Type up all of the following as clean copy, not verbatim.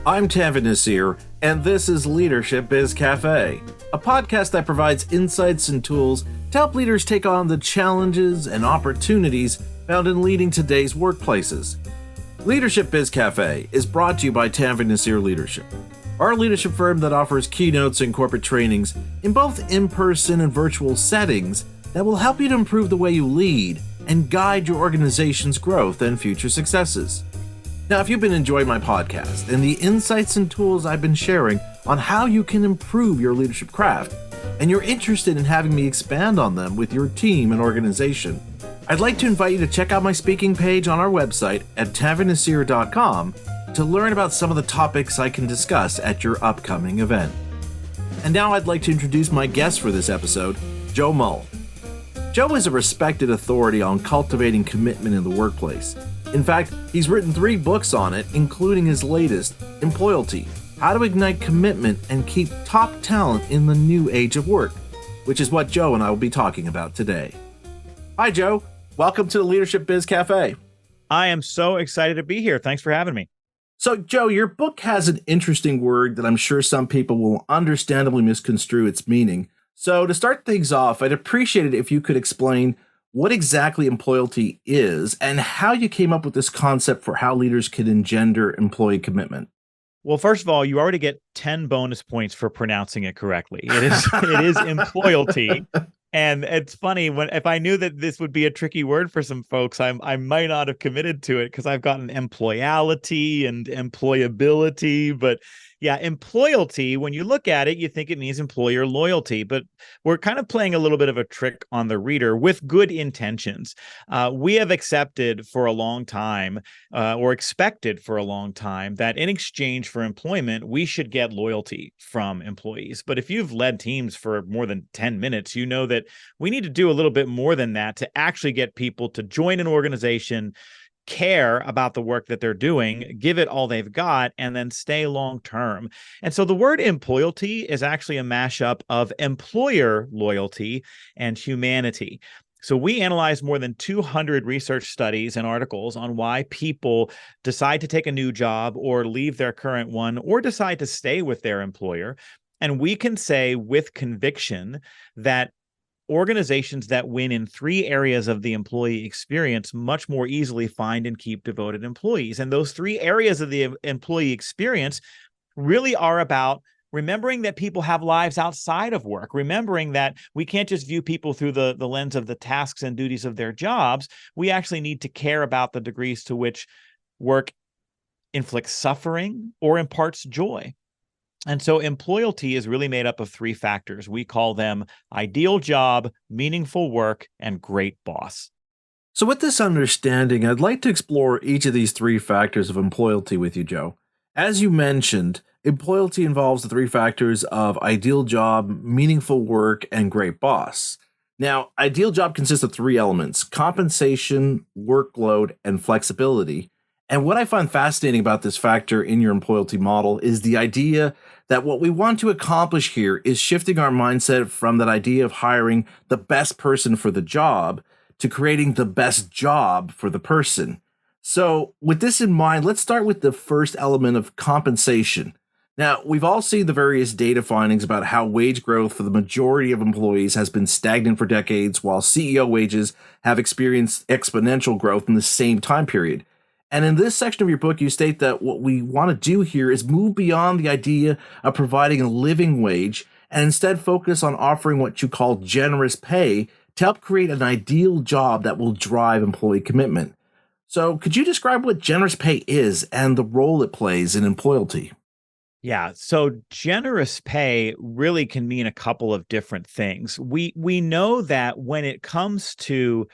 I'm Tanvin Nasir, and this is Leadership Biz Cafe, a podcast that provides insights and tools to help leaders take on the challenges and opportunities found in leading today's workplaces. Leadership Biz Cafe is brought to you by Tanvin Nasir Leadership, our leadership firm that offers keynotes and corporate trainings in both in-person and virtual settings that will help you to improve the way you lead and guide your organization's growth and future successes. Now, if you've been enjoying my podcast and the insights and tools I've been sharing on how you can improve your leadership craft, and you're interested in having me expand on them with your team and organization, I'd like to invite you to check out my speaking page on our website at tanvinnasir.com to learn about some of the topics I can discuss at your upcoming event. And now I'd like to introduce my guest for this episode, Joe Mull. Joe is a respected authority on cultivating commitment in the workplace. In fact, he's written 3 books on it, including his latest, Employalty, How to Ignite Commitment and Keep Top Talent in the New Age of Work, which is what Joe and I will be talking about today. Hi, Joe. Welcome to the Leadership Biz Cafe. I am so excited to be here. Thanks for having me. So, Joe, your book has an interesting word that I'm sure some people will understandably misconstrue its meaning. So to start things off, I'd appreciate it if you could explain what exactly Employalty is and how you came up with this concept for how leaders can engender employee commitment. Well, first of all, you already get 10 bonus points for pronouncing it correctly. It is Employalty. And it's funny, if I knew that this would be a tricky word for some folks, I might not have committed to it because I've gotten Employalty and employability. But yeah, Employalty, when you look at it, you think it means employer loyalty, but we're kind of playing a little bit of a trick on the reader with good intentions. We have accepted for a long time, or expected for a long time, that in exchange for employment, we should get loyalty from employees. But if you've led teams for more than 10 minutes, you know that we need to do a little bit more than that to actually get people to join an organization, care about the work that they're doing, give it all they've got, and then stay long term. And so the word Employalty is actually a mashup of employer loyalty and humanity. So we analyzed more than 200 research studies and articles on why people decide to take a new job or leave their current one or decide to stay with their employer. And we can say with conviction that organizations that win in 3 areas of the employee experience much more easily find and keep devoted employees. And those 3 areas of the employee experience really are about remembering that people have lives outside of work, remembering that we can't just view people through the lens of the tasks and duties of their jobs. We actually need to care about the degrees to which work inflicts suffering or imparts joy. And so Employalty is really made up of 3 factors. We call them ideal job, meaningful work, and great boss. So with this understanding, I'd like to explore each of these 3 factors of Employalty with you, Joe. As you mentioned, Employalty involves the 3 factors of ideal job, meaningful work, and great boss. Now, ideal job consists of 3 elements: compensation, workload, and flexibility. And what I find fascinating about this factor in your Employalty model is the idea that what we want to accomplish here is shifting our mindset from that idea of hiring the best person for the job to creating the best job for the person. So with this in mind, let's start with the first element of compensation. Now, we've all seen the various data findings about how wage growth for the majority of employees has been stagnant for decades, while CEO wages have experienced exponential growth in the same time period. And in this section of your book, you state that what we want to do here is move beyond the idea of providing a living wage and instead focus on offering what you call generous pay to help create an ideal job that will drive employee commitment. So could you describe what generous pay is and the role it plays in Employalty? Yeah, so generous pay really can mean a couple of different things. We know that when it comes to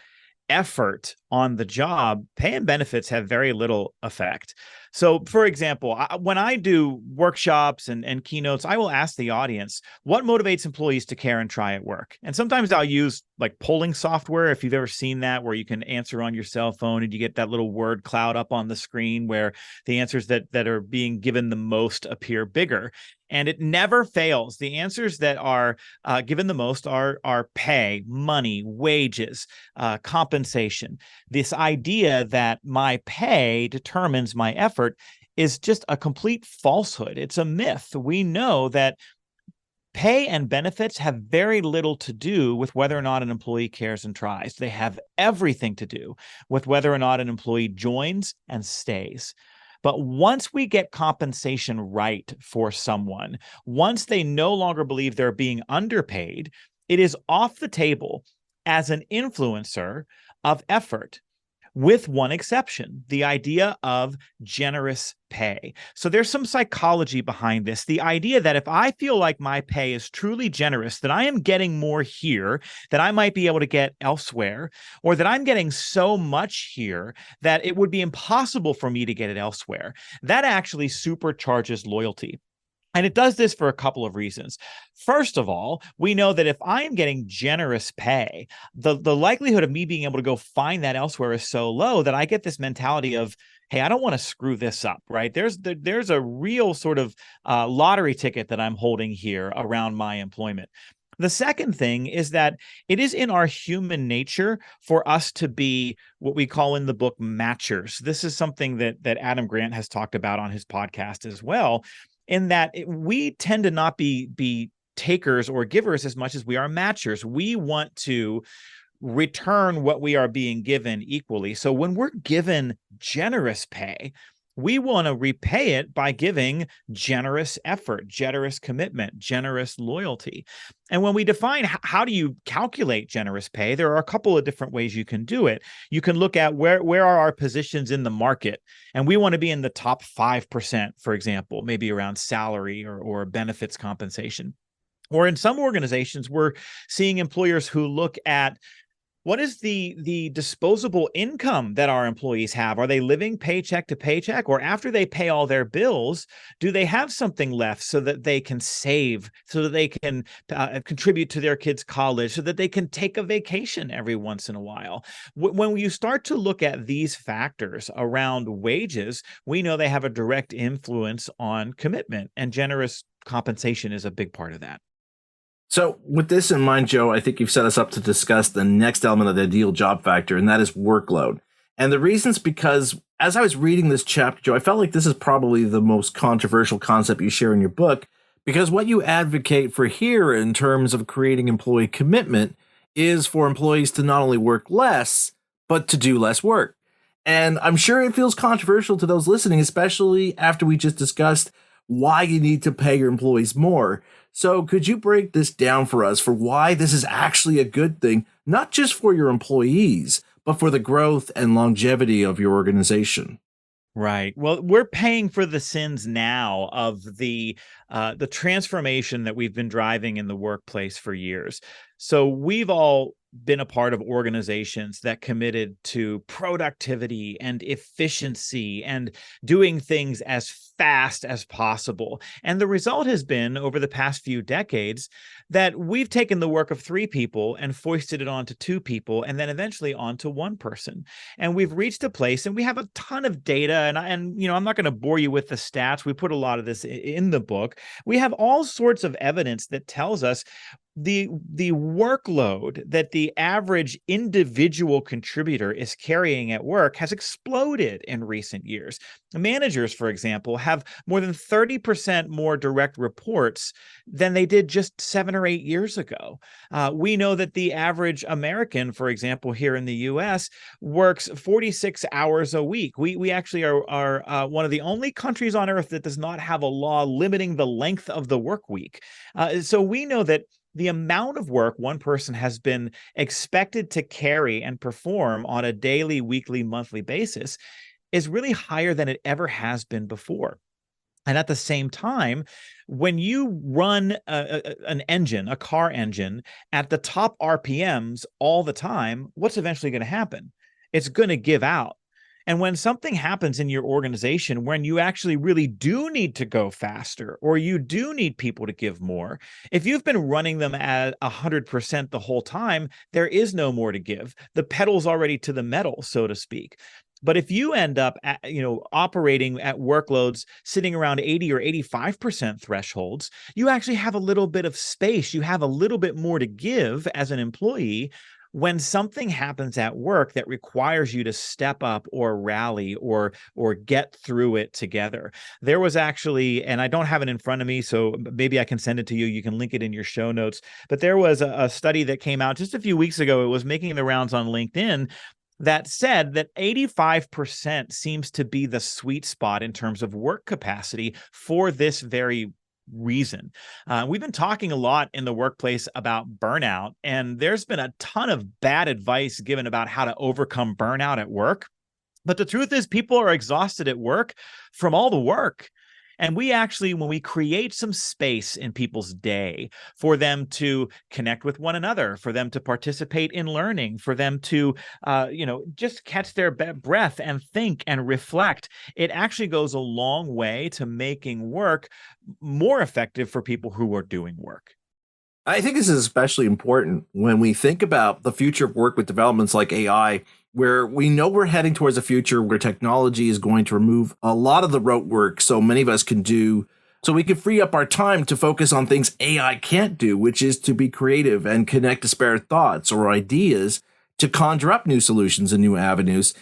effort on the job, pay and benefits have very little effect. So, for example, when I do workshops and keynotes, I will ask the audience, what motivates employees to care and try at work? And sometimes I'll use like polling software, if you've ever seen that, where you can answer on your cell phone and you get that little word cloud up on the screen where the answers that are being given the most appear bigger. And it never fails. The answers that are given the most are pay, money, wages, compensation. this idea that my pay determines my effort is just a complete falsehood. It's a myth. We know that pay and benefits have very little to do with whether or not an employee cares and tries. They have everything to do with whether or not an employee joins and stays. But once we get compensation right for someone, once they no longer believe they're being underpaid, it is off the table as an influencer of effort, with one exception, the idea of generous pay. So there's some psychology behind this. The idea that if I feel like my pay is truly generous, that I am getting more here that I might be able to get elsewhere, or that I'm getting so much here that it would be impossible for me to get it elsewhere, that actually supercharges loyalty. And it does this for a couple of reasons. First of all, we know that if I am getting generous pay, the likelihood of me being able to go find that elsewhere is so low that I get this mentality of, hey, I don't want to screw this up, right? There's a real sort of lottery ticket that I'm holding here around my employment. The second thing is that it is in our human nature for us to be what we call in the book matchers. This is something that Adam Grant has talked about on his podcast as well, in that we tend to not be takers or givers as much as we are matchers. We want to return what we are being given equally. So when we're given generous pay, we want to repay it by giving generous effort, generous commitment, generous loyalty. And when we define how do you calculate generous pay, there are a couple of different ways you can do it. You can look at where are our positions in the market, and we want to be in the top 5%, for example, maybe around salary or benefits compensation. Or in some organizations, we're seeing employers who look at what is the disposable income that our employees have? Are they living paycheck to paycheck? Or after they pay all their bills, do they have something left so that they can save, so that they can contribute to their kids' college, so that they can take a vacation every once in a while? When you start to look at these factors around wages, we know they have a direct influence on commitment, and generous compensation is a big part of that. So with this in mind, Joe, I think you've set us up to discuss the next element of the ideal job factor, and that is workload. And the reason's because as I was reading this chapter, Joe, I felt like this is probably the most controversial concept you share in your book, because what you advocate for here in terms of creating employee commitment is for employees to not only work less, but to do less work. And I'm sure it feels controversial to those listening, especially after we just discussed why you need to pay your employees more. So could you break this down for us for why this is actually a good thing, not just for your employees, but for the growth and longevity of your organization? Right. Well, we're paying for the sins now of the transformation that we've been driving in the workplace for years. So we've all been a part of organizations that committed to productivity and efficiency and doing things as fast as possible. And the result has been, over the past few decades, that we've taken the work of 3 people and foisted it onto 2 people, and then eventually onto 1 person. And we've reached a place, and we have a ton of data, and I'm not going to bore you with the stats. We put a lot of this in the book. We have all sorts of evidence that tells us the workload that the average individual contributor is carrying at work has exploded in recent years. Managers, for example, have more than 30% more direct reports than they did just 7 or 8 years ago. We know that the average American, for example, here in the US, works 46 hours a week. We actually are one of the only countries on earth that does not have a law limiting the length of the work week. So we know that the amount of work one person has been expected to carry and perform on a daily, weekly, monthly basis is really higher than it ever has been before. And at the same time, when you run an engine, a car engine, at the top RPMs all the time, what's eventually going to happen? It's going to give out. And when something happens in your organization, when you actually really do need to go faster, or you do need people to give more, if you've been running them at 100% the whole time, there is no more to give. The pedal's already to the metal, so to speak. But if you end up operating at workloads sitting around 80 or 85% thresholds, you actually have a little bit of space. You have a little bit more to give as an employee, when something happens at work that requires you to step up or rally or get through it together. There was actually, and I don't have it in front of me, so maybe I can send it to you. You can link it in your show notes. But there was a study that came out just a few weeks ago. It was making the rounds on LinkedIn that said that 85% seems to be the sweet spot in terms of work capacity for this very reason. We've been talking a lot in the workplace about burnout, and there's been a ton of bad advice given about how to overcome burnout at work. But the truth is, people are exhausted at work from all the work. And we actually, when we create some space in people's day for them to connect with one another, for them to participate in learning, for them to, just catch their breath and think and reflect, it actually goes a long way to making work more effective for people who are doing work. I think this is especially important when we think about the future of work with developments like AI, where we know we're heading towards a future where technology is going to remove a lot of the rote work so many of us can do, so we can free up our time to focus on things AI can't do, which is to be creative and connect disparate thoughts or ideas to conjure up new solutions and new avenues.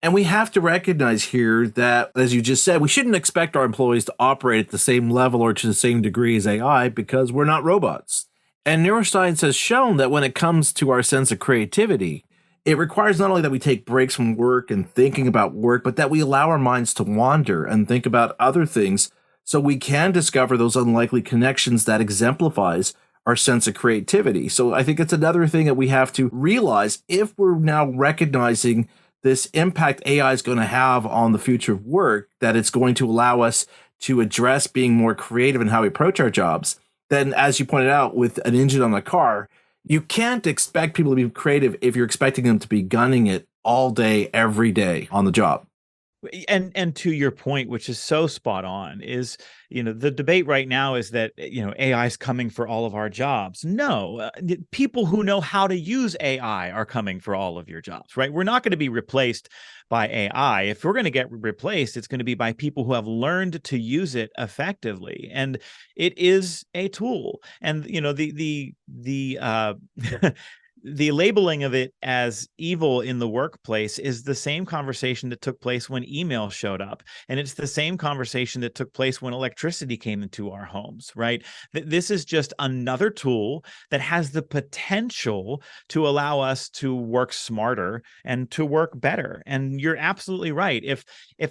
And we have to recognize here that, as you just said, we shouldn't expect our employees to operate at the same level or to the same degree as AI because we're not robots. And neuroscience has shown that when it comes to our sense of creativity, it requires not only that we take breaks from work and thinking about work, but that we allow our minds to wander and think about other things so we can discover those unlikely connections that exemplifies our sense of creativity. So I think it's another thing that we have to realize if we're now recognizing this impact AI is going to have on the future of work, that it's going to allow us to address being more creative in how we approach our jobs. Then, as you pointed out, with an engine on the car, you can't expect people to be creative if you're expecting them to be gunning it all day, every day on the job. And to your point, which is so spot on, is, the debate right now is that, AI is coming for all of our jobs. No, people who know how to use AI are coming for all of your jobs, right? We're not going to be replaced by AI. If we're going to get replaced, it's going to be by people who have learned to use it effectively. And it is a tool. And, the labeling of it as evil in the workplace is the same conversation that took place when email showed up. And it's the same conversation that took place when electricity came into our homes, right? This is just another tool that has the potential to allow us to work smarter and to work better. And you're absolutely right. If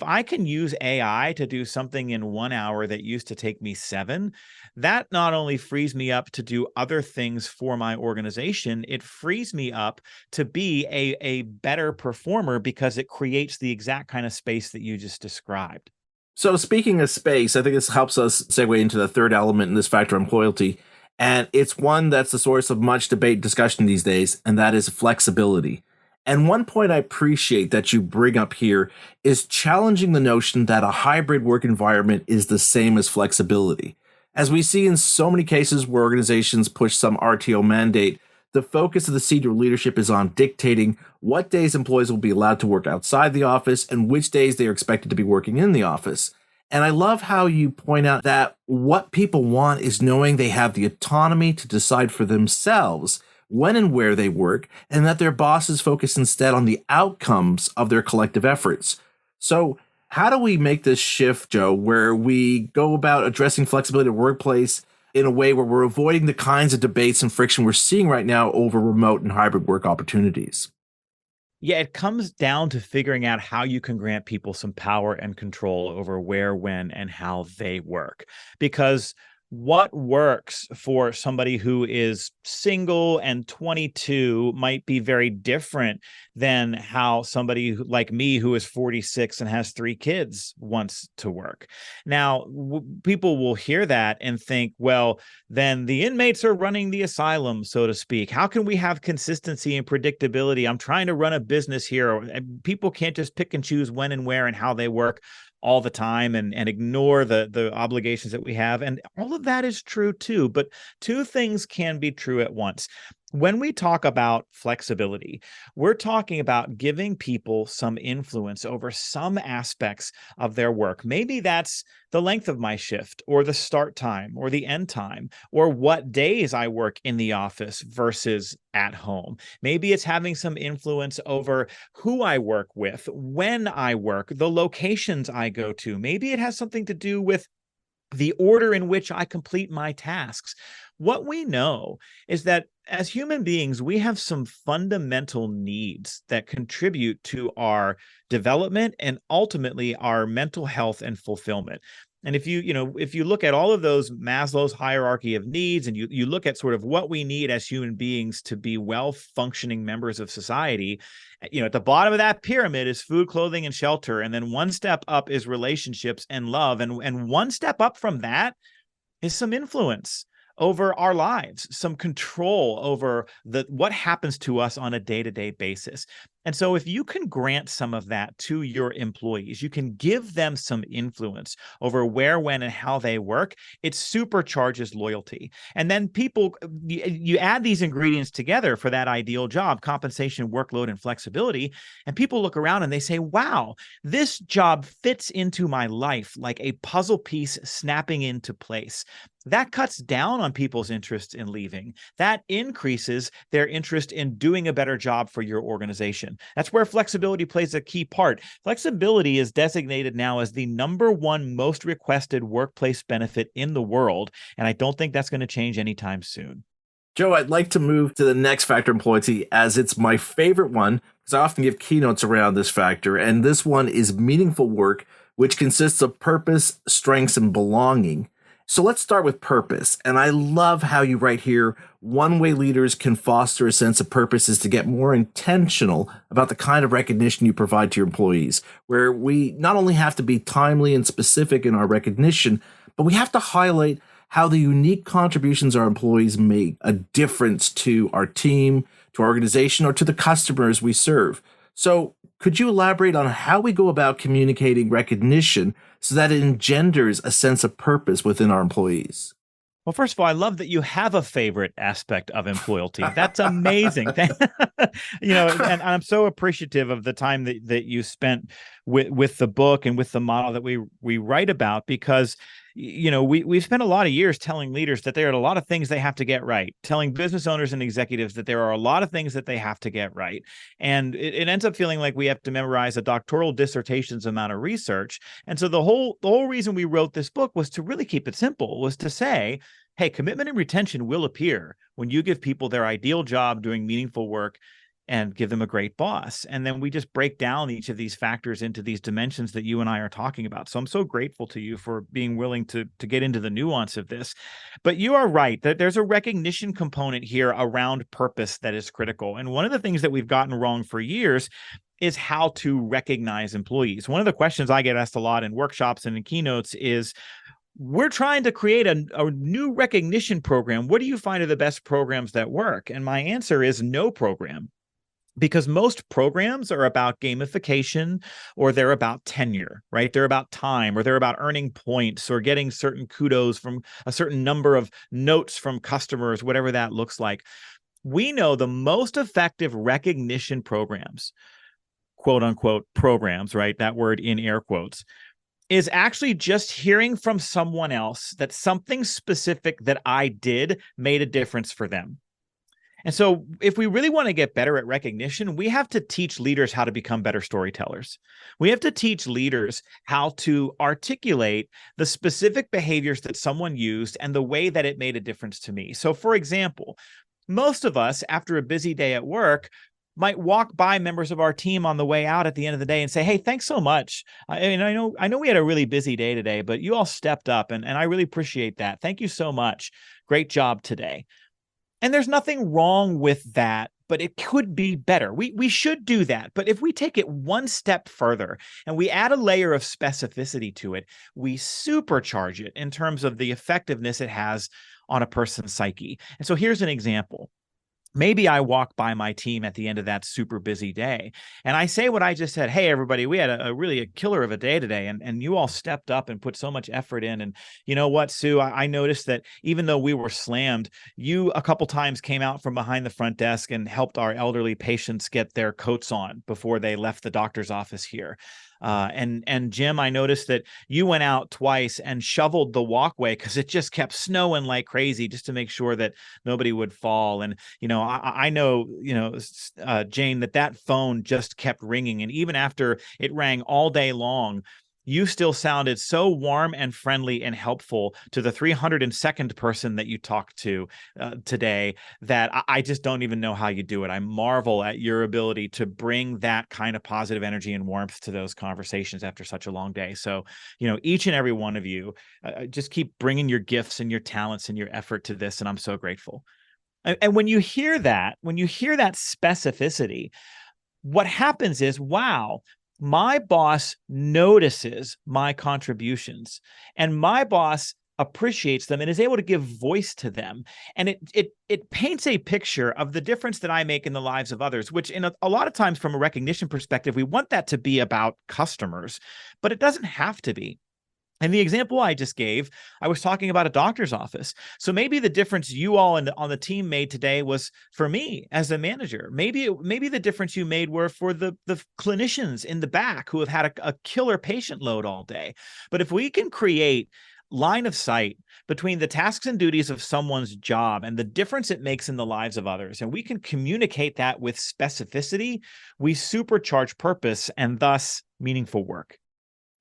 I can use AI to do something in 1 hour that used to take me 7, that not only frees me up to do other things for my organization, it frees me up to be a better performer because it creates the exact kind of space that you just described. So speaking of space, I think this helps us segue into the third element in this factor, employalty. And it's one that's the source of much debate and discussion these days, and that is flexibility. And one point I appreciate that you bring up here is challenging the notion that a hybrid work environment is the same as flexibility. As we see in so many cases where organizations push some RTO mandate, the focus of the senior leadership is on dictating what days employees will be allowed to work outside the office and which days they are expected to be working in the office. And I love how you point out that what people want is knowing they have the autonomy to decide for themselves when and where they work, and that their bosses focus instead on the outcomes of their collective efforts. So how do we make this shift, Joe, where we go about addressing flexibility in the workplace in a way where we're avoiding the kinds of debates and friction we're seeing right now over remote and hybrid work opportunities? Yeah, it comes down to figuring out how you can grant people some power and control over where, when, and how they work. Because what works for somebody who is single and 22 might be very different than how somebody like me who is 46 and has 3 kids wants to work. Now, people will hear that and think, well, then the inmates are running the asylum, so to speak. How can we have consistency and predictability? I'm trying to run a business here. People can't just pick and choose when and where and how they work all the time and ignore the obligations that we have. And all of that is true too. But 2 things can be true at once. When we talk about flexibility, we're talking about giving people some influence over some aspects of their work. Maybe that's the length of my shift, or the start time, or the end time, or what days I work in the office versus at home. Maybe it's having some influence over who I work with, when I work, the locations I go to. Maybe it has something to do with the order in which I complete my tasks. What we know is that as human beings, we have some fundamental needs that contribute to our development and ultimately our mental health and fulfillment. And if you look at all of those Maslow's hierarchy of needs, and you look at sort of what we need as human beings to be well-functioning members of society, at the bottom of that pyramid is food, clothing, and shelter. And then one step up is relationships and love. And one step up from that is some influence over our lives, some control over what happens to us on a day-to-day basis. And so if you can grant some of that to your employees, you can give them some influence over where, when, and how they work, it supercharges loyalty. And then you add these ingredients together for that ideal job: compensation, workload, and flexibility. And people look around and they say, wow, this job fits into my life like a puzzle piece snapping into place. That cuts down on people's interest in leaving. That increases their interest in doing a better job for your organization. That's where flexibility plays a key part. Flexibility is designated now as the #1 most requested workplace benefit in the world, and I don't think that's going to change anytime soon. Joe, I'd like to move to the next factor, employalty, as it's my favorite one, because I often give keynotes around this factor, and this one is meaningful work, which consists of purpose, strengths, and belonging. So let's start with purpose. And I love how you write here, one way leaders can foster a sense of purpose is to get more intentional about the kind of recognition you provide to your employees, where we not only have to be timely and specific in our recognition, but we have to highlight how the unique contributions our employees make a difference to our team, to our organization, or to the customers we serve. So could you elaborate on how we go about communicating recognition so that it engenders a sense of purpose within our employees? Well, first of all, I love that you have a favorite aspect of Employalty. That's amazing. And I'm so appreciative of the time that you spent with the book and with the model that we write about, because we've spent a lot of years telling leaders that there are a lot of things they have to get right, telling business owners and executives that there are a lot of things that they have to get right. And it ends up feeling like we have to memorize a doctoral dissertation's amount of research. And so the whole reason we wrote this book was to really keep it simple, was to say, hey, commitment and retention will appear when you give people their ideal job doing meaningful work and give them a great boss. And then we just break down each of these factors into these dimensions that you and I are talking about. So I'm so grateful to you for being willing to get into the nuance of this. But you are right that there's a recognition component here around purpose that is critical. And one of the things that we've gotten wrong for years is how to recognize employees. One of the questions I get asked a lot in workshops and in keynotes is, we're trying to create a new recognition program. What do you find are the best programs that work? And my answer is no program. Because most programs are about gamification, or they're about tenure, right? They're about time, or they're about earning points, or getting certain kudos from a certain number of notes from customers, whatever that looks like. We know the most effective recognition programs, quote unquote programs, right? That word in air quotes, is actually just hearing from someone else that something specific that I did made a difference for them. And so if we really want to get better at recognition, we have to teach leaders how to become better storytellers. We have to teach leaders how to articulate the specific behaviors that someone used and the way that it made a difference to me. So for example, most of us, after a busy day at work, might walk by members of our team on the way out at the end of the day and say, hey, thanks so much. I know we had a really busy day today, but you all stepped up and I really appreciate that. Thank you so much. Great job today. And there's nothing wrong with that, but it could be better. We should do that. But if we take it one step further and we add a layer of specificity to it, we supercharge it in terms of the effectiveness it has on a person's psyche. And so here's an example. maybe I walk by my team at the end of that super busy day and I say what I just said. Hey, everybody, we had a really a killer of a day today. And you all stepped up and put so much effort in. And you know what, Sue, I noticed that even though we were slammed, you a couple times came out from behind the front desk and helped our elderly patients get their coats on before they left the doctor's office here. And Jim, I noticed that you went out twice and shoveled the walkway because it just kept snowing like crazy just to make sure that nobody would fall. And, I know, Jane, that phone just kept ringing. And even after it rang all day long, you still sounded so warm and friendly and helpful to the 302nd person that you talked to today that I just don't even know how you do it. I marvel at your ability to bring that kind of positive energy and warmth to those conversations after such a long day. So, each and every one of you, just keep bringing your gifts and your talents and your effort to this. And I'm so grateful. And when you hear that specificity, what happens is, wow, my boss notices my contributions and my boss appreciates them and is able to give voice to them. And it paints a picture of the difference that I make in the lives of others, which in a lot of times from a recognition perspective, we want that to be about customers, but it doesn't have to be. And the example I just gave, I was talking about a doctor's office. So maybe the difference you all on the team made today was for me as a manager. Maybe the difference you made were for the clinicians in the back who have had a killer patient load all day. But if we can create line of sight between the tasks and duties of someone's job and the difference it makes in the lives of others, and we can communicate that with specificity, we supercharge purpose and thus meaningful work.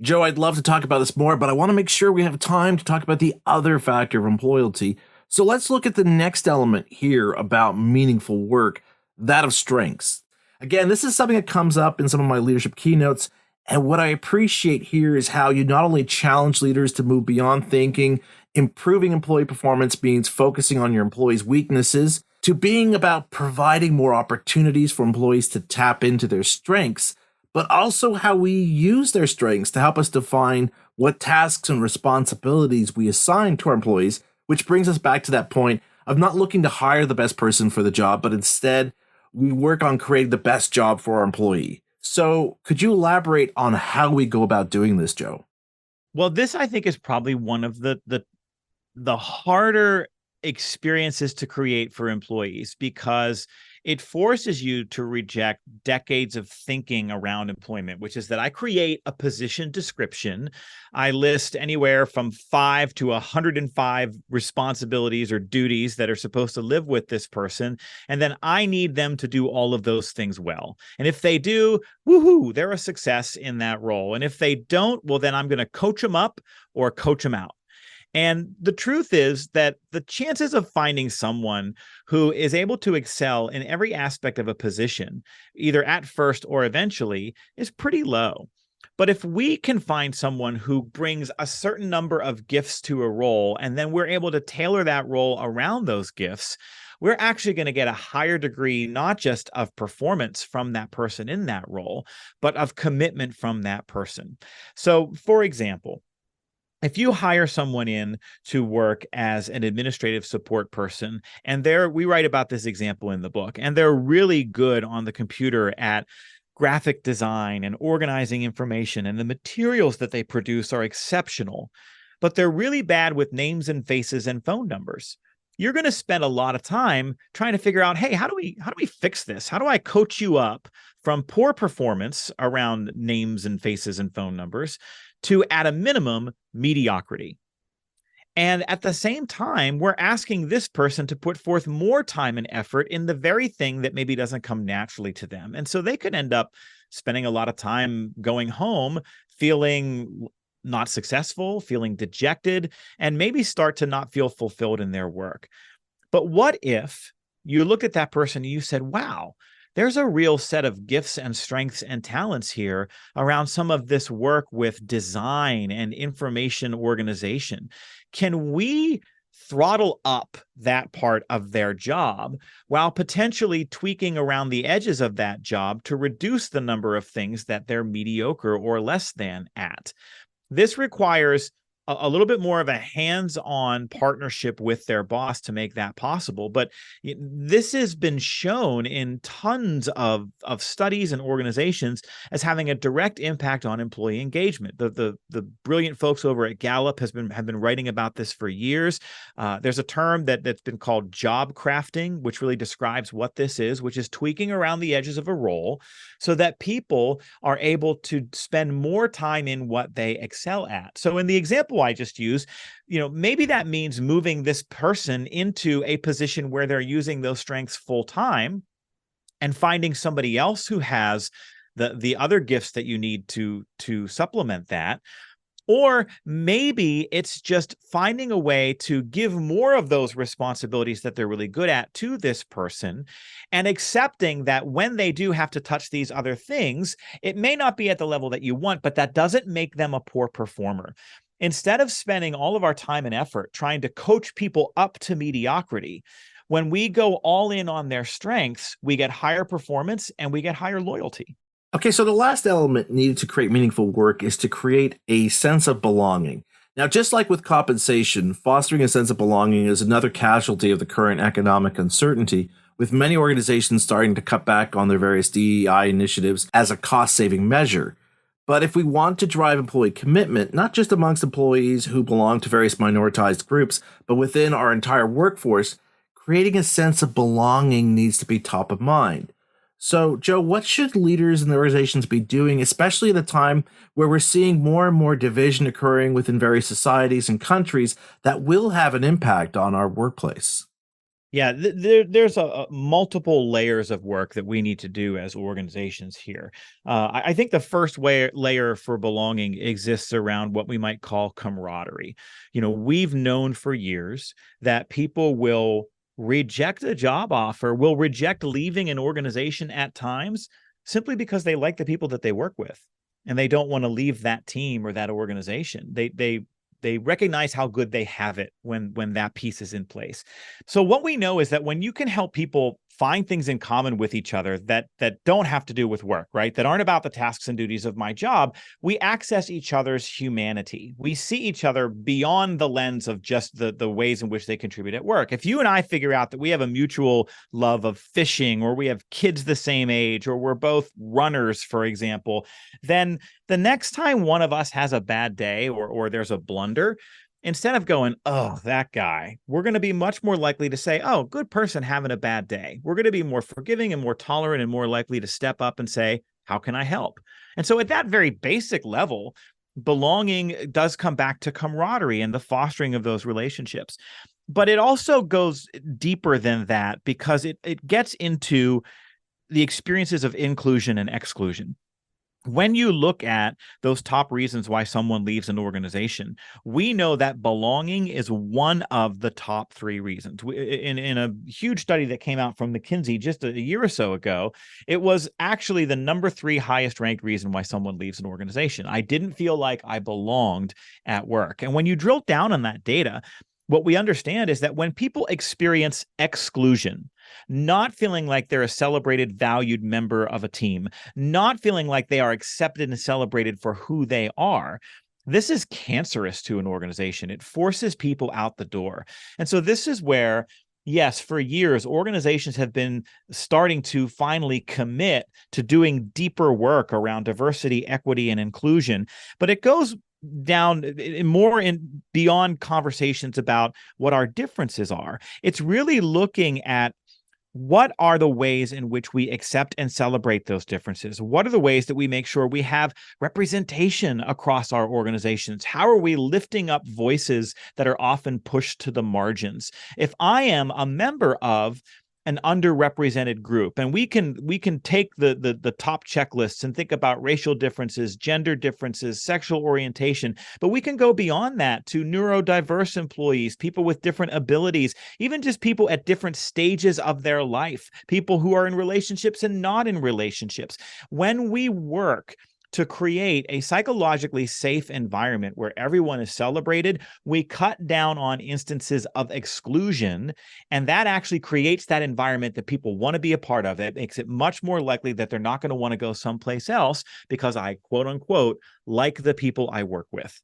Joe, I'd love to talk about this more, but I want to make sure we have time to talk about the other factor of Employalty. So let's look at the next element here about meaningful work, that of strengths. Again, this is something that comes up in some of my leadership keynotes, and what I appreciate here is how you not only challenge leaders to move beyond thinking improving employee performance means focusing on your employees' weaknesses, to being about providing more opportunities for employees to tap into their strengths, but also how we use their strengths to help us define what tasks and responsibilities we assign to our employees, which brings us back to that point of not looking to hire the best person for the job, but instead we work on creating the best job for our employee. So could you elaborate on how we go about doing this, Joe? Well, this I think is probably one of the harder experiences to create for employees because it forces you to reject decades of thinking around employment, which is that I create a position description. I list anywhere from 5 to 105 responsibilities or duties that are supposed to live with this person. And then I need them to do all of those things well. And if they do, woohoo, they're a success in that role. And if they don't, well, then I'm going to coach them up or coach them out. And the truth is that the chances of finding someone who is able to excel in every aspect of a position, either at first or eventually, is pretty low. But if we can find someone who brings a certain number of gifts to a role, and then we're able to tailor that role around those gifts, we're actually going to get a higher degree, not just of performance from that person in that role, but of commitment from that person. So, for example, if you hire someone in to work as an administrative support person, and we write about this example in the book, and they're really good on the computer at graphic design and organizing information, and the materials that they produce are exceptional, but they're really bad with names and faces and phone numbers. You're going to spend a lot of time trying to figure out, hey, how do we fix this? How do I coach you up from poor performance around names and faces and phone numbers to, at a minimum, mediocrity? And at the same time, we're asking this person to put forth more time and effort in the very thing that maybe doesn't come naturally to them. And so they could end up spending a lot of time going home feeling not successful, feeling dejected, and maybe start to not feel fulfilled in their work. But what if you looked at that person and you said, wow, there's a real set of gifts and strengths and talents here around some of this work with design and information organization. Can we throttle up that part of their job while potentially tweaking around the edges of that job to reduce the number of things that they're mediocre or less than at? This requires a little bit more of a hands-on partnership with their boss to make that possible. But this has been shown in tons of studies and organizations as having a direct impact on employee engagement. The brilliant folks over at Gallup have been writing about this for years. There's a term that's been called job crafting, which really describes what this is, which is tweaking around the edges of a role so that people are able to spend more time in what they excel at. So in the example I just used, maybe that means moving this person into a position where they're using those strengths full time and finding somebody else who has the other gifts that you need to supplement that. Or maybe it's just finding a way to give more of those responsibilities that they're really good at to this person and accepting that when they do have to touch these other things, it may not be at the level that you want, but that doesn't make them a poor performer. Instead of spending all of our time and effort trying to coach people up to mediocrity, when we go all in on their strengths, we get higher performance and we get higher loyalty. Okay, so the last element needed to create meaningful work is to create a sense of belonging. Now, just like with compensation, fostering a sense of belonging is another casualty of the current economic uncertainty, with many organizations starting to cut back on their various DEI initiatives as a cost-saving measure. But if we want to drive employee commitment, not just amongst employees who belong to various minoritized groups, but within our entire workforce, creating a sense of belonging needs to be top of mind. So, Joe, what should leaders and organizations be doing, especially at a time where we're seeing more and more division occurring within various societies and countries that will have an impact on our workplace? Yeah, there's multiple layers of work that we need to do as organizations here. I think the first layer for belonging exists around what we might call camaraderie. We've known for years that people will reject a job offer, will reject leaving an organization at times simply because they like the people that they work with and they don't want to leave that team or that organization. They recognize how good they have it when that piece is in place. So what we know is that when you can help people find things in common with each other that don't have to do with work, right? That aren't about the tasks and duties of my job, we access each other's humanity. We see each other beyond the lens of just the ways in which they contribute at work. If you and I figure out that we have a mutual love of fishing, or we have kids the same age, or we're both runners, for example, then the next time one of us has a bad day or there's a blunder, instead of going, oh, that guy, we're going to be much more likely to say, oh, good person having a bad day. We're going to be more forgiving and more tolerant and more likely to step up and say, how can I help? And so at that very basic level, belonging does come back to camaraderie and the fostering of those relationships. But it also goes deeper than that because it gets into the experiences of inclusion and exclusion. When you look at those top reasons why someone leaves an organization, we know that belonging is one of the top 3 reasons. In a huge study that came out from McKinsey just a year or so ago, it was actually the number 3 highest ranked reason why someone leaves an organization. I didn't feel like I belonged at work. And when you drill down on that data, what we understand is that when people experience exclusion, not feeling like they're a celebrated, valued member of a team, not feeling like they are accepted and celebrated for who they are, this is cancerous to an organization. It forces people out the door. And so this is where, yes, for years, organizations have been starting to finally commit to doing deeper work around diversity, equity, and inclusion. But it goes down more in beyond conversations about what our differences are. It's really looking at what are the ways in which we accept and celebrate those differences? What are the ways that we make sure we have representation across our organizations? How are we lifting up voices that are often pushed to the margins? If I am a member of an underrepresented group, and we can take the top checklists and think about racial differences, gender differences, sexual orientation, but we can go beyond that to neurodiverse employees, people with different abilities, even just people at different stages of their life, people who are in relationships and not in relationships. When we work to create a psychologically safe environment where everyone is celebrated, we cut down on instances of exclusion, and that actually creates that environment that people want to be a part of. It makes it much more likely that they're not going to want to go someplace else because I, quote unquote, like the people I work with.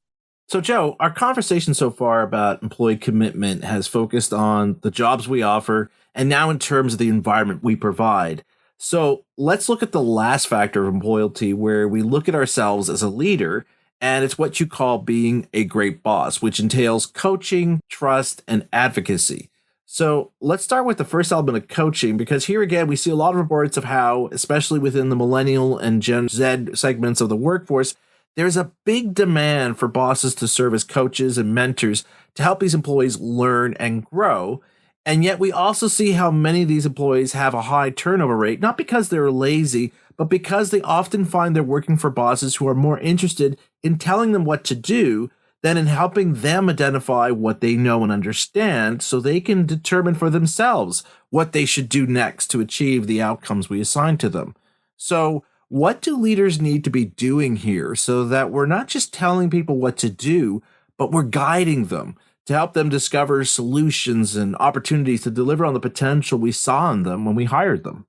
So, Joe, our conversation so far about employee commitment has focused on the jobs we offer and now in terms of the environment we provide. So, let's look at the last factor of loyalty, where we look at ourselves as a leader, and it's what you call being a great boss, which entails coaching, trust, and advocacy. So, let's start with the first element of coaching, because here again, we see a lot of reports of how, especially within the millennial and Gen Z segments of the workforce, there's a big demand for bosses to serve as coaches and mentors to help these employees learn and grow. And yet, we also see how many of these employees have a high turnover rate, not because they're lazy, but because they often find they're working for bosses who are more interested in telling them what to do than in helping them identify what they know and understand so they can determine for themselves what they should do next to achieve the outcomes we assign to them. So, what do leaders need to be doing here so that we're not just telling people what to do, but we're guiding them to help them discover solutions and opportunities to deliver on the potential we saw in them when we hired them?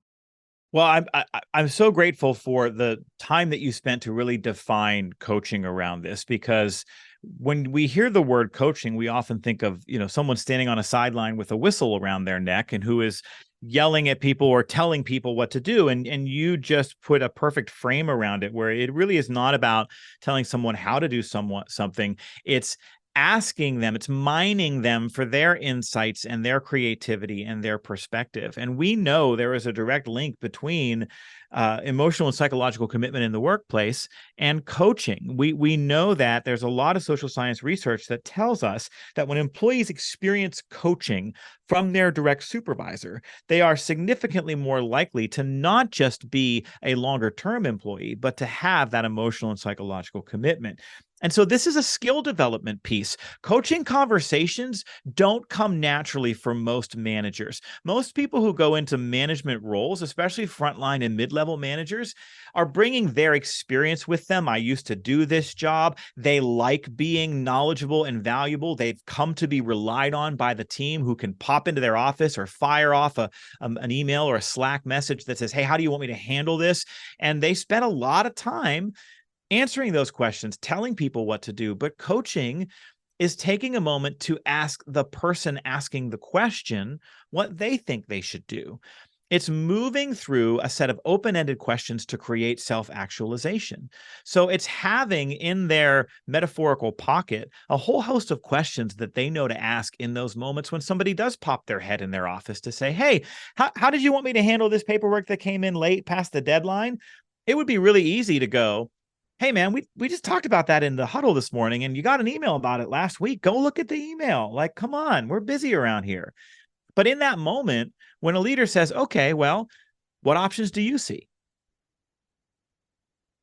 Well, I'm so grateful for the time that you spent to really define coaching around this, because when we hear the word coaching, we often think of, someone standing on a sideline with a whistle around their neck and who is yelling at people or telling people what to do. And you just put a perfect frame around it, where it really is not about telling someone how to do something. It's asking them, it's mining them for their insights and their creativity and their perspective. And we know there is a direct link between emotional and psychological commitment in the workplace and coaching. We know that there's a lot of social science research that tells us that when employees experience coaching from their direct supervisor, they are significantly more likely to not just be a longer term employee, but to have that emotional and psychological commitment. And so this is a skill development piece. Coaching conversations don't come naturally for most managers. Most people who go into management roles, especially frontline and mid-level managers, are bringing their experience with them. I used to do this job. They like being knowledgeable and valuable. They've come to be relied on by the team, who can pop into their office or fire off an email or a Slack message that says, hey, how do you want me to handle this? And they spend a lot of time answering those questions, telling people what to do. But coaching is taking a moment to ask the person asking the question what they think they should do. It's moving through a set of open-ended questions to create self-actualization. So it's having in their metaphorical pocket a whole host of questions that they know to ask in those moments when somebody does pop their head in their office to say, hey, how did you want me to handle this paperwork that came in late past the deadline? It would be really easy to go, hey, man, we just talked about that in the huddle this morning, and you got an email about it last week. Go look at the email. Like, come on, we're busy around here. But in that moment, when a leader says, okay, well, what options do you see?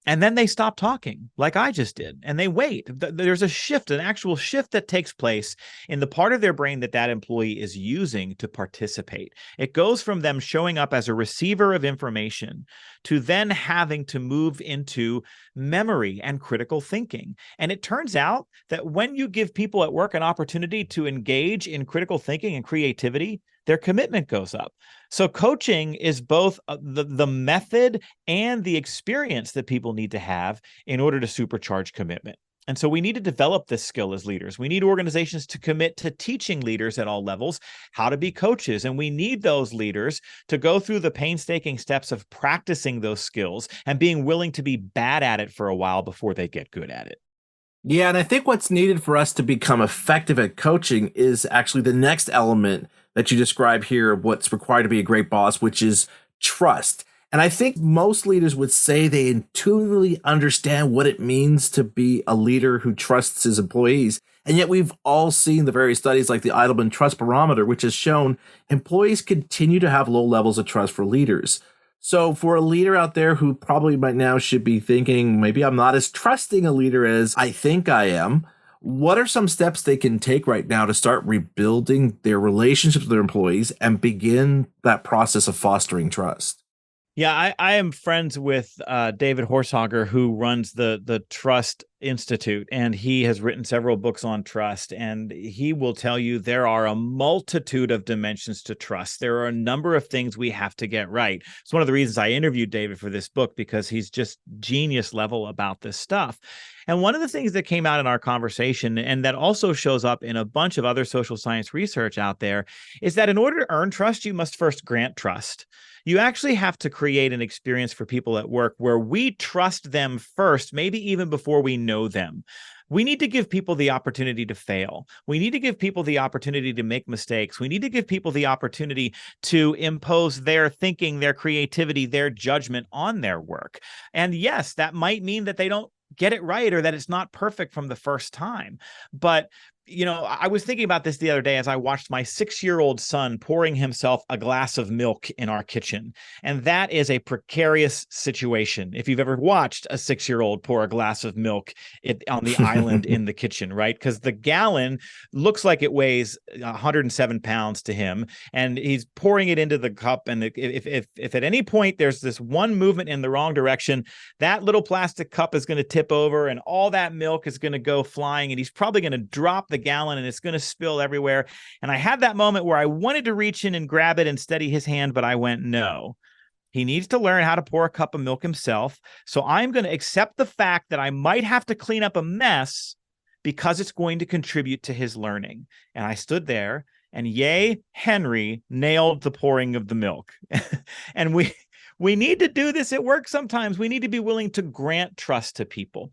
And then they stop talking like I just did, and they wait. There's a shift, an actual shift that takes place in the part of their brain that employee is using to participate. It goes from them showing up as a receiver of information to then having to move into memory and critical thinking. And it turns out that when you give people at work an opportunity to engage in critical thinking and creativity, their commitment goes up. So coaching is both the method and the experience that people need to have in order to supercharge commitment. And so we need to develop this skill as leaders. We need organizations to commit to teaching leaders at all levels how to be coaches. And we need those leaders to go through the painstaking steps of practicing those skills and being willing to be bad at it for a while before they get good at it. Yeah, and I think what's needed for us to become effective at coaching is actually the next element that you describe here of what's required to be a great boss, which is trust. And I think most leaders would say they intuitively understand what it means to be a leader who trusts his employees. And yet we've all seen the various studies like the Edelman Trust Barometer, which has shown employees continue to have low levels of trust for leaders. So for a leader out there who probably right now should be thinking, maybe I'm not as trusting a leader as I think I am, what are some steps they can take right now to start rebuilding their relationships with their employees and begin that process of fostering trust? Yeah, I am friends with David Horsager, who runs the trust Institute, and he has written several books on trust, and he will tell you there are a multitude of dimensions to trust. There are a number of things we have to get right. It's one of the reasons I interviewed David for this book, because he's just genius level about this stuff. And one of the things that came out in our conversation, and that also shows up in a bunch of other social science research out there, is that in order to earn trust, you must first grant trust. You actually have to create an experience for people at work where we trust them first, maybe even before we know them. We need to give people the opportunity to fail. We need to give people the opportunity to make mistakes. We need to give people the opportunity to impose their thinking, their creativity, their judgment on their work. And yes, that might mean that they don't get it right, or that it's not perfect from the first time. But I was thinking about this the other day as I watched my 6-year-old son pouring himself a glass of milk in our kitchen. And that is a precarious situation. If you've ever watched a 6-year-old pour a glass of milk on the island in the kitchen, right? Because the gallon looks like it weighs 107 pounds to him, and he's pouring it into the cup. And if at any point there's this one movement in the wrong direction, that little plastic cup is going to tip over, and all that milk is going to go flying, and he's probably going to drop the gallon, and it's going to spill everywhere. And I had that moment where I wanted to reach in and grab it and steady his hand, but I went, no. He needs to learn how to pour a cup of milk himself. So I'm going to accept the fact that I might have to clean up a mess because it's going to contribute to his learning. And I stood there, and yay, Henry nailed the pouring of the milk. And we need to do this at work sometimes. We need to be willing to grant trust to people.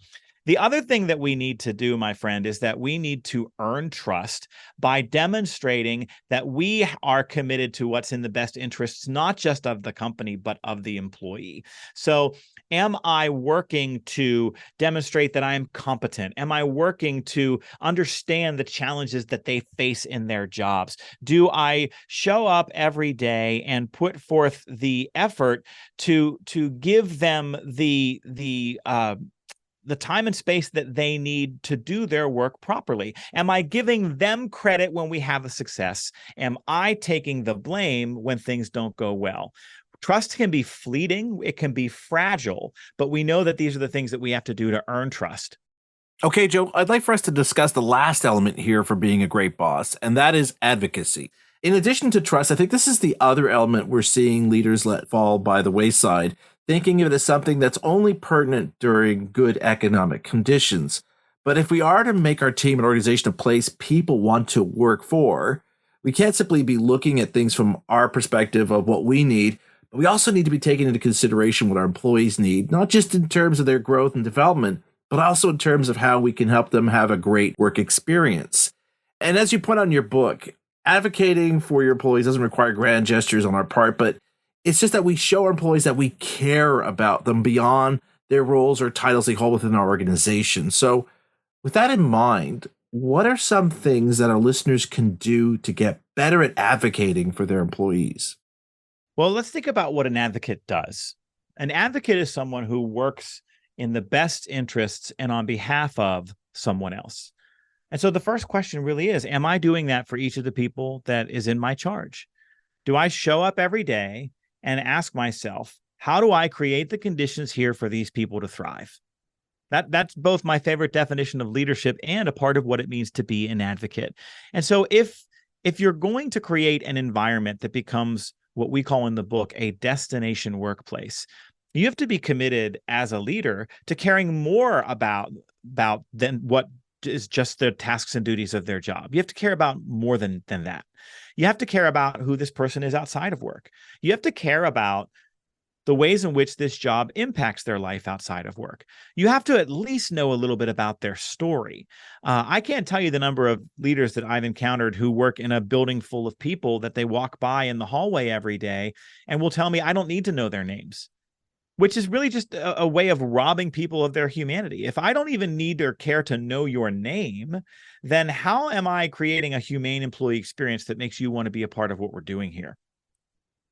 The other thing that we need to do, my friend, is that we need to earn trust by demonstrating that we are committed to what's in the best interests, not just of the company, but of the employee. So am I working to demonstrate that I am competent? Am I working to understand the challenges that they face in their jobs? Do I show up every day and put forth the effort to give them the time and space that they need to do their work properly? Am I giving them credit when we have a success? Am I taking the blame when things don't go well? Trust can be fleeting, it can be fragile, but we know that these are the things that we have to do to earn trust. Okay, Joe, I'd like for us to discuss the last element here for being a great boss, and that is advocacy. In addition to trust, I think this is the other element we're seeing leaders let fall by the wayside, thinking of it as something that's only pertinent during good economic conditions. But if we are to make our team and organization a place people want to work for, we can't simply be looking at things from our perspective of what we need, but we also need to be taking into consideration what our employees need, not just in terms of their growth and development, but also in terms of how we can help them have a great work experience. And as you point out in your book, advocating for your employees doesn't require grand gestures on our part, but it's just that we show our employees that we care about them beyond their roles or titles they hold within our organization. So with that in mind, what are some things that our listeners can do to get better at advocating for their employees? Well, let's think about what an advocate does. An advocate is someone who works in the best interests and on behalf of someone else. And so the first question really is, am I doing that for each of the people that is in my charge? Do I show up every day and ask myself, how do I create the conditions here for these people to thrive? That's both my favorite definition of leadership and a part of what it means to be an advocate. And so if you're going to create an environment that becomes what we call in the book a destination workplace, you have to be committed as a leader to caring more about than what is just the tasks and duties of their job. You have to care about more than that. You have to care about who this person is outside of work. You have to care about the ways in which this job impacts their life outside of work. You have to at least know a little bit about their story. I can't tell you the number of leaders that I've encountered who work in a building full of people that they walk by in the hallway every day and will tell me, I don't need to know their names, which is really just a way of robbing people of their humanity. If I don't even need or care to know your name, then how am I creating a humane employee experience that makes you want to be a part of what we're doing here?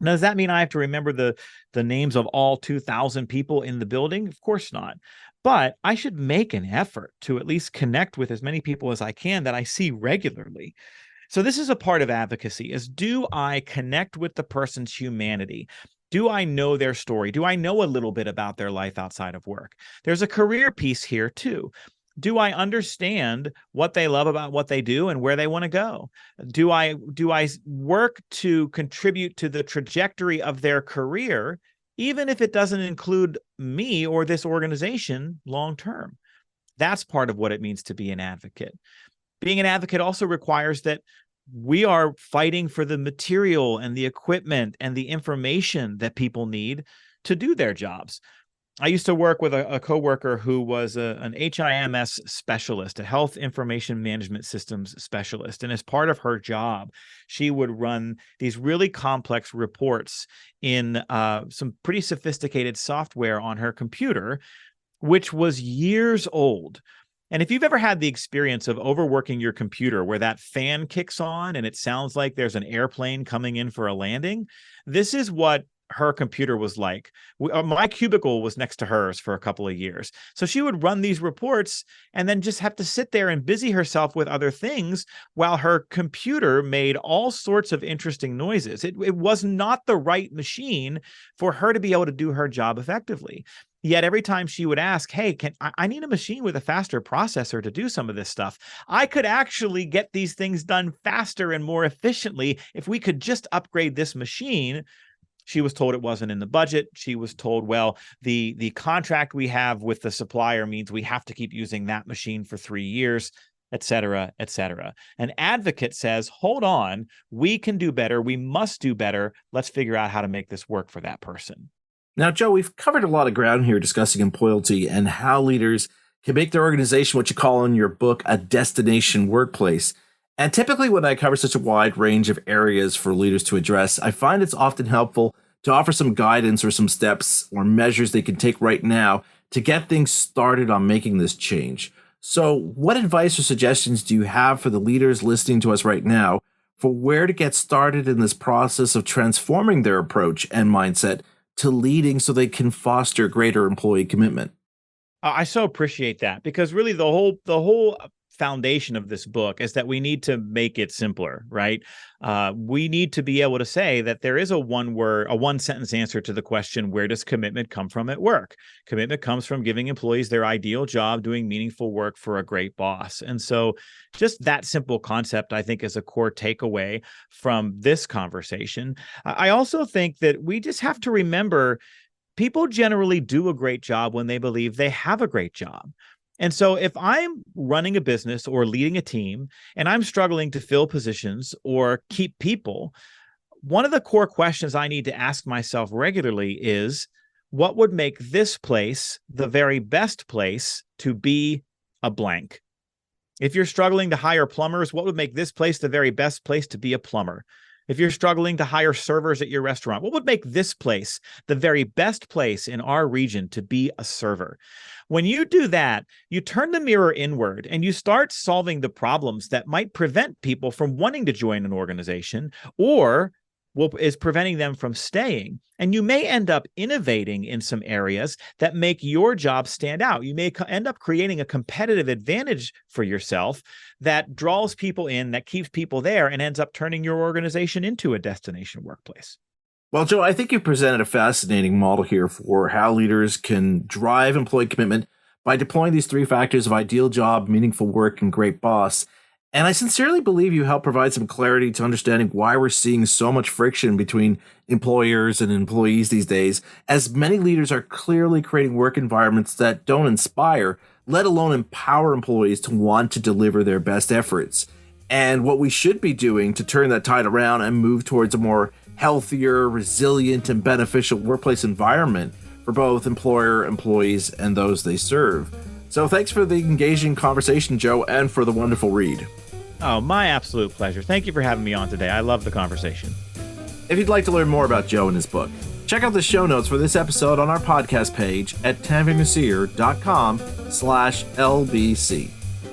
Now, does that mean I have to remember the names of all 2,000 people in the building? Of course not. But I should make an effort to at least connect with as many people as I can that I see regularly. So this is a part of advocacy, is do I connect with the person's humanity? Do I know their story? Do I know a little bit about their life outside of work? There's a career piece here too. Do I understand what they love about what they do and where they want to go? Do I work to contribute to the trajectory of their career, even if it doesn't include me or this organization long term? That's part of what it means to be an advocate. Being an advocate also requires that we are fighting for the material and the equipment and the information that people need to do their jobs. I used to work with a coworker who was an HIMS specialist, a health information management systems specialist. And as part of her job, she would run these really complex reports in some pretty sophisticated software on her computer, which was years old. And if you've ever had the experience of overworking your computer where that fan kicks on and it sounds like there's an airplane coming in for a landing, this is what her computer was like. My cubicle was next to hers for a couple of years. So she would run these reports and then just have to sit there and busy herself with other things while her computer made all sorts of interesting noises. It was not the right machine for her to be able to do her job effectively. Yet every time she would ask, hey, I need a machine with a faster processor to do some of this stuff. I could actually get these things done faster and more efficiently if we could just upgrade this machine. She was told it wasn't in the budget. She was told, well, the contract we have with the supplier means we have to keep using that machine for 3 years, et cetera, et cetera. An advocate says, hold on, we can do better. We must do better. Let's figure out how to make this work for that person. Now, Joe, we've covered a lot of ground here discussing Employalty and how leaders can make their organization what you call in your book a destination workplace. And typically when I cover such a wide range of areas for leaders to address, I find it's often helpful to offer some guidance or some steps or measures they can take right now to get things started on making this change. So what advice or suggestions do you have for the leaders listening to us right now for where to get started in this process of transforming their approach and mindset to leading so they can foster greater employee commitment? I so appreciate that, because really the whole foundation of this book is that we need to make it simpler, right? We need to be able to say that there is a one sentence answer to the question, where does commitment come from at work? Commitment comes from giving employees their ideal job, doing meaningful work for a great boss. And so just that simple concept, I think, is a core takeaway from this conversation. I also think that we just have to remember people generally do a great job when they believe they have a great job. And so if I'm running a business or leading a team and I'm struggling to fill positions or keep people, one of the core questions I need to ask myself regularly is, what would make this place the very best place to be a blank? If you're struggling to hire plumbers, what would make this place the very best place to be a plumber? If you're struggling to hire servers at your restaurant, what would make this place the very best place in our region to be a server? When you do that, you turn the mirror inward and you start solving the problems that might prevent people from wanting to join an organization or is preventing them from staying. And you may end up innovating in some areas that make your job stand out. You may end up creating a competitive advantage for yourself that draws people in, that keeps people there, and ends up turning your organization into a destination workplace. Well, Joe, I think you presented a fascinating model here for how leaders can drive employee commitment by deploying these 3 factors of ideal job, meaningful work, and great boss. And I sincerely believe you help provide some clarity to understanding why we're seeing so much friction between employers and employees these days, as many leaders are clearly creating work environments that don't inspire, let alone empower employees to want to deliver their best efforts. And what we should be doing to turn that tide around and move towards a more healthier, resilient, and beneficial workplace environment for both employer, employees, and those they serve. So thanks for the engaging conversation, Joe, and for the wonderful read. Oh, my absolute pleasure. Thank you for having me on today. I love the conversation. If you'd like to learn more about Joe and his book, check out the show notes for this episode on our podcast page at tanvirnasir.com/LBC.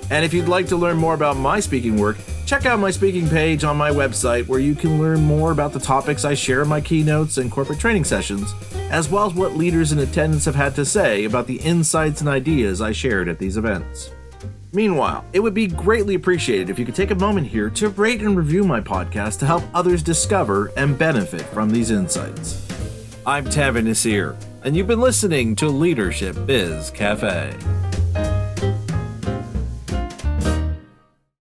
And if you'd like to learn more about my speaking work, check out my speaking page on my website, where you can learn more about the topics I share in my keynotes and corporate training sessions, as well as what leaders in attendance have had to say about the insights and ideas I shared at these events. Meanwhile, it would be greatly appreciated if you could take a moment here to rate and review my podcast to help others discover and benefit from these insights. I'm Tanvir Nasir, and you've been listening to Leadership Biz Cafe.